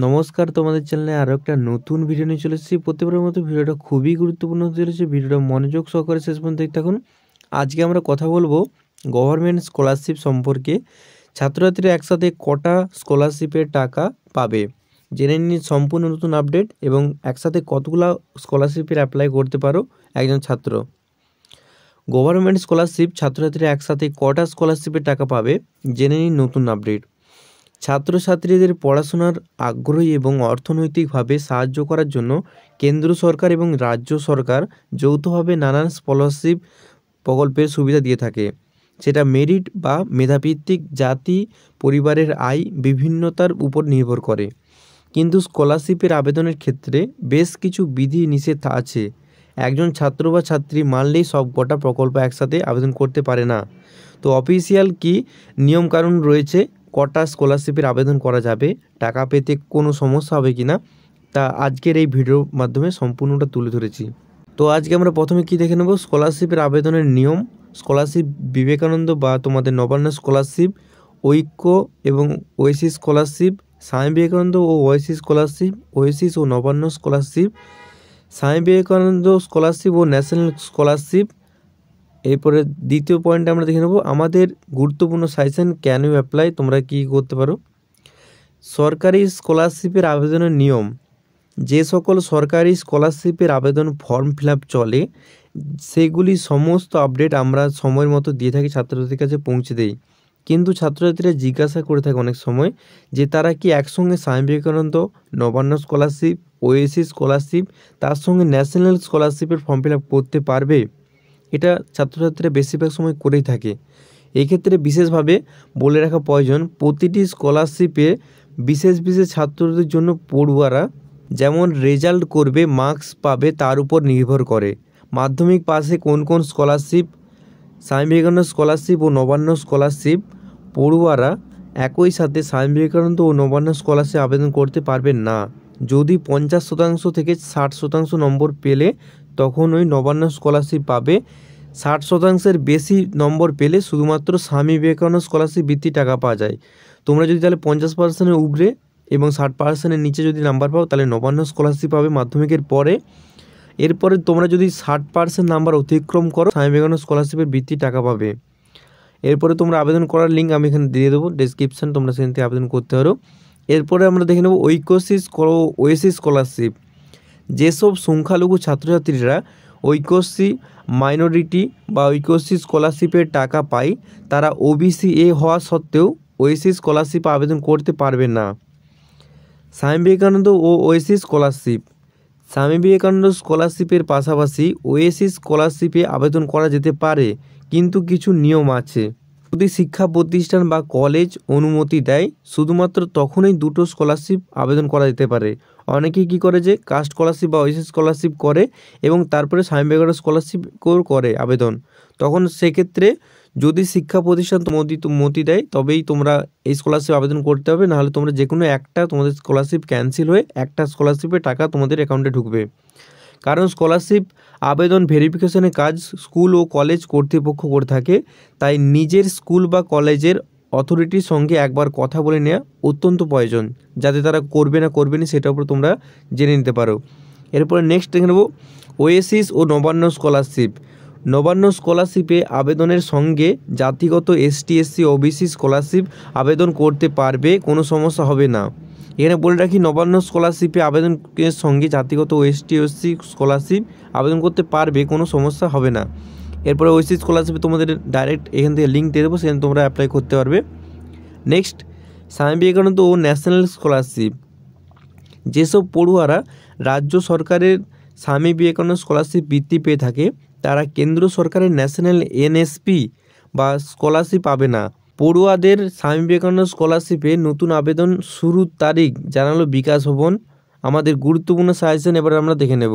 নমস্কার, তোমাদের চ্যানেলে আরও একটা নতুন ভিডিও নিয়ে চলে এসেছি। প্রত্যেকবারের মতো ভিডিওটা খুবই গুরুত্বপূর্ণ হতে চলেছে। ভিডিওটা মনোযোগ সহকারে শেষ পর্যন্ত দেখতে থাকুন। আজকে আমরা কথা বলবো গভর্নমেন্ট স্কলারশিপ সম্পর্কে। ছাত্রছাত্রীরা একসাথে কটা স্কলারশিপের টাকা পাবে জেনে নিন সম্পূর্ণ নতুন আপডেট, এবং একসাথে কতগুলো স্কলারশিপের অ্যাপ্লাই করতে পারো একজন ছাত্র। গভর্নমেন্ট স্কলারশিপ ছাত্রছাত্রীরা একসাথে কটা স্কলারশিপের টাকা পাবে জেনে নিন নতুন আপডেট। ছাত্রছাত্রীদের পড়াশোনার আগ্রহী এবং অর্থনৈতিকভাবে সাহায্য করার জন্য কেন্দ্র সরকার এবং রাজ্য সরকার যৌথভাবে নানান স্কলারশিপ প্রকল্পের সুবিধা দিয়ে থাকে। সেটা মেরিট বা মেধাভিত্তিক, জাতি, পরিবারের আয় বিভিন্নতার উপর নির্ভর করে। কিন্তু স্কলারশিপের আবেদনের ক্ষেত্রে বেশ কিছু বিধি নিষেধ আছে। একজন ছাত্র বা ছাত্রী মানলেই সব কটা প্রকল্প একসাথে আবেদন করতে পারে না। তো অফিসিয়াল কি নিয়মকানুন রয়েছে, কটা স্কলারশিপের আবেদন করা যাবে, টাকা পেতে কোনো সমস্যা হবে কি না, তা আজকের এই ভিডিওর মাধ্যমে সম্পূর্ণটা তুলে ধরেছি। তো আজকে আমরা প্রথমে কি দেখে নেব, স্কলারশিপের আবেদনের নিয়ম। স্কলারশিপ বিবেকানন্দ বা তোমাদের নবান্ন স্কলারশিপ, ঐক্য এবং ওয়েসিস স্কলারশিপ, স্বামী বিবেকানন্দ ও ওয়েসিস স্কলারশিপ, ওয়েসিস ও নবান্ন স্কলারশিপ, স্বামী বিবেকানন্দ স্কলারশিপ ও ন্যাশনাল স্কলারশিপ। এরপরে দ্বিতীয় পয়েন্টে আমরা দেখে নেব আমাদের গুরুত্বপূর্ণ সাজেশন, ক্যান ইউ অ্যাপ্লাই, তোমরা কী করতে পারো। সরকারি স্কলারশিপের আবেদনের নিয়ম। যে সকল সরকারি স্কলারশিপের আবেদন ফর্ম ফিল আপ চলে, সেগুলি সমস্ত আপডেট আমরা সময়ের মতো দিয়ে থাকি, ছাত্রছাত্রীর কাছে পৌঁছে দেই। কিন্তু ছাত্রছাত্রীরা জিজ্ঞাসা করে থাকে অনেক সময় যে তারা কি একসঙ্গে Swami Vivekananda, Nabanna scholarship, oasis scholarship, তার সঙ্গে ন্যাশনাল স্কলারশিপের ফর্ম ফিল আপ করতে পারবে। এটা ছাত্রছাত্রীরা বেশিরভাগ সময় করেই থাকে। এই ক্ষেত্রে বিশেষভাবে বলে রাখা প্রয়োজন, প্রতিটি স্কলারশিপে বিশেষ বিশেষ ছাত্রদের জন্য পড়ুয়ারা যেমন রেজাল্ট করবে, মার্কস পাবে, তার উপর নির্ভর করে। মাধ্যমিক পাশে কোন কোন স্কলারশিপ, স্বামী বিবেকানন্দ স্কলারশিপ ও নবান্ন স্কলারশিপ, পড়ুয়ারা একই সাথে স্বামী বিবেকানন্দ ও নবান্ন স্কলারশিপ আবেদন করতে পারবেন না। যদি 50% থেকে 60% নম্বর পেলে তখন ওই নবান্ন স্কলারশিপ পাবে। 60%-এর বেশি নম্বর পেলে শুধুমাত্র স্বামী বিবেকানন্দ স্কলারশিপ বৃত্তি টাকা পাওয়া যায়। তোমরা যদি তাহলে 50%-এর উপরে এবং 60%-এর নিচে যদি নাম্বার পাও তাহলে নবান্ন স্কলারশিপ পাবে মাধ্যমিকের পরে। এরপরে তোমরা যদি 60% নাম্বার অতিক্রম করো, স্বামী বিবেকানন্দ স্কলারশিপের বৃত্তি টাকা পাবে। এরপরে তোমরা আবেদন করার লিঙ্ক আমি এখানে দিয়ে দেবো ডেসক্রিপশান, তোমরা সেখান থেকে আবেদন করতে পারো। এরপরে আমরা দেখে নেব ঐক্যশ্রী ওয়েসিস স্কলারশিপ। যেসব সংখ্যালঘু ছাত্রছাত্রীরা ঐক্যশ্রী মাইনরিটি বা ঐক্যশ্রী স্কলারশিপের টাকা পায়, তারা ওবিসি এ হওয়া সত্ত্বেও ওয়েসিস স্কলারশিপ আবেদন করতে পারবে না। স্বামী বিবেকানন্দ ও ওয়েসিস স্কলারশিপ। স্বামী বিবেকানন্দ স্কলারশিপের পাশাপাশি ওয়েসিস স্কলারশিপে আবেদন করা যেতে পারে, কিন্তু কিছু নিয়ম আছে। যদি শিক্ষা প্রতিষ্ঠান বা কলেজ অনুমতি দেয়, শুধুমাত্র তখনই দুটো স্কলারশিপ আবেদন করা যেতে পারে। অনেকেই কী করে যে কাস্ট স্কলারশিপ বা ওয়েসিস স্কলারশিপ করে এবং তারপরে স্বামী বিবেকানন্দ স্কলারশিপ করে আবেদন। তখন সেক্ষেত্রে যদি শিক্ষা প্রতিষ্ঠান মতি দেয় তবেই তোমরা এই স্কলারশিপ আবেদন করতে হবে, নাহলে তোমরা যে কোনো একটা তোমাদের স্কলারশিপ ক্যান্সেল হয়ে একটা স্কলারশিপের টাকা তোমাদের অ্যাকাউন্টে ঢুকবে। কারণ স্কলারশিপ আবেদন ভেরিফিকেশনের কাজ স্কুল ও কলেজ কর্তৃপক্ষ করে থাকে, তাই নিজের স্কুল বা কলেজের অথরিটির সঙ্গে একবার কথা বলে নেওয়া অত্যন্ত প্রয়োজন, যাতে তারা করবে না করবে না সেটার উপর তোমরা জেনে নিতে পারো। এরপরে নেক্সট দেখে নেব ওয়েসিস ও নবান্ন স্কলারশিপ। নবান্ন স্কলারশিপে আবেদনের সঙ্গে জাতিগত এসটি এসসি ওবিসি স্কলারশিপ আবেদন করতে পারবে, কোনো সমস্যা হবে না। এখানে বলে রাখি, নবান্ন স্কলারশিপে আবেদনের সঙ্গে জাতিগত এসটি এসসি স্কলারশিপ আবেদন করতে পারবে, কোনো সমস্যা হবে না। এরপরে ওয়েসিস স্কলারশিপে তোমাদের ডাইরেক্ট এখান থেকে লিঙ্ক দিয়ে দেবো, সেখানে তোমরা অ্যাপ্লাই করতে পারবে। নেক্সট স্বামী বিবেকানন্দ ও ন্যাশনাল স্কলারশিপ। যেসব পড়ুয়ারা রাজ্য সরকারের স্বামী বিবেকানন্দ স্কলারশিপ বৃত্তি পেয়ে থাকে, তারা কেন্দ্র সরকারের ন্যাশনাল এনএসপি বা স্কলারশিপ পাবে না। পড়ুয়াদের স্বামী বিবেকানন্দ স্কলারশিপে নতুন আবেদন শুরুর তারিখ জানালো বিকাশ ভবন। আমাদের গুরুত্বপূর্ণ সাজেশন এবার আমরা দেখে নেব।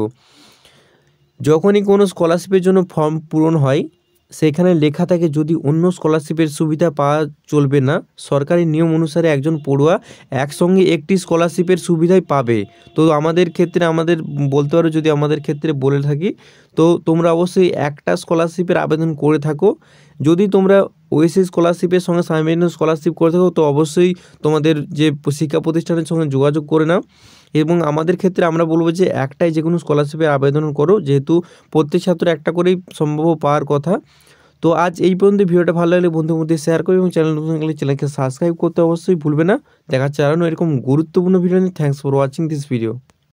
যখনই কোনো স্কলারশিপের জন্য ফর্ম পূরণ হয়, সেখানে লেখা থাকে যদি অন্য স্কলারশিপের সুবিধা পাওয়া চলবে না, সরকারি নিয়ম অনুসারে একজন পড়ুয়া একসঙ্গে একটি স্কলারশিপের সুবিধাই পাবে। তো আমাদের ক্ষেত্রে আমাদের বলতে পারো, যদি আমাদের ক্ষেত্রে বলে থাকি, তো তোমরা অবশ্যই একটা স্কলারশিপের আবেদন করে থাকো। যদি তোমরা ওএসএস স্কলারশিপের সঙ্গে সাবমেরিন স্কলারশিপ করে থাকো তো অবশ্যই তোমাদের যে শিক্ষা প্রতিষ্ঠানের সঙ্গে যোগাযোগ করে নাও। এবং আমাদের ক্ষেত্রে আমরা বলবো যে একটাই যে কোনো স্কলারশিপে আবেদন করো, যেহেতু প্রত্যেক ছাত্র একটা করেই সম্ভব পাওয়ার কথা। তো আজ এই পর্যন্ত। ভিডিওটা ভালো লাগলে বন্ধুর মধ্যে শেয়ার করো এবং চ্যানেল নতুন থাকলে চ্যানেলকে সাবস্ক্রাইব করতে অবশ্যই ভুলবে না। দেখা হচ্ছে আরও এরকম গুরুত্বপূর্ণ ভিডিও নিয়ে। Thanks for watching this video.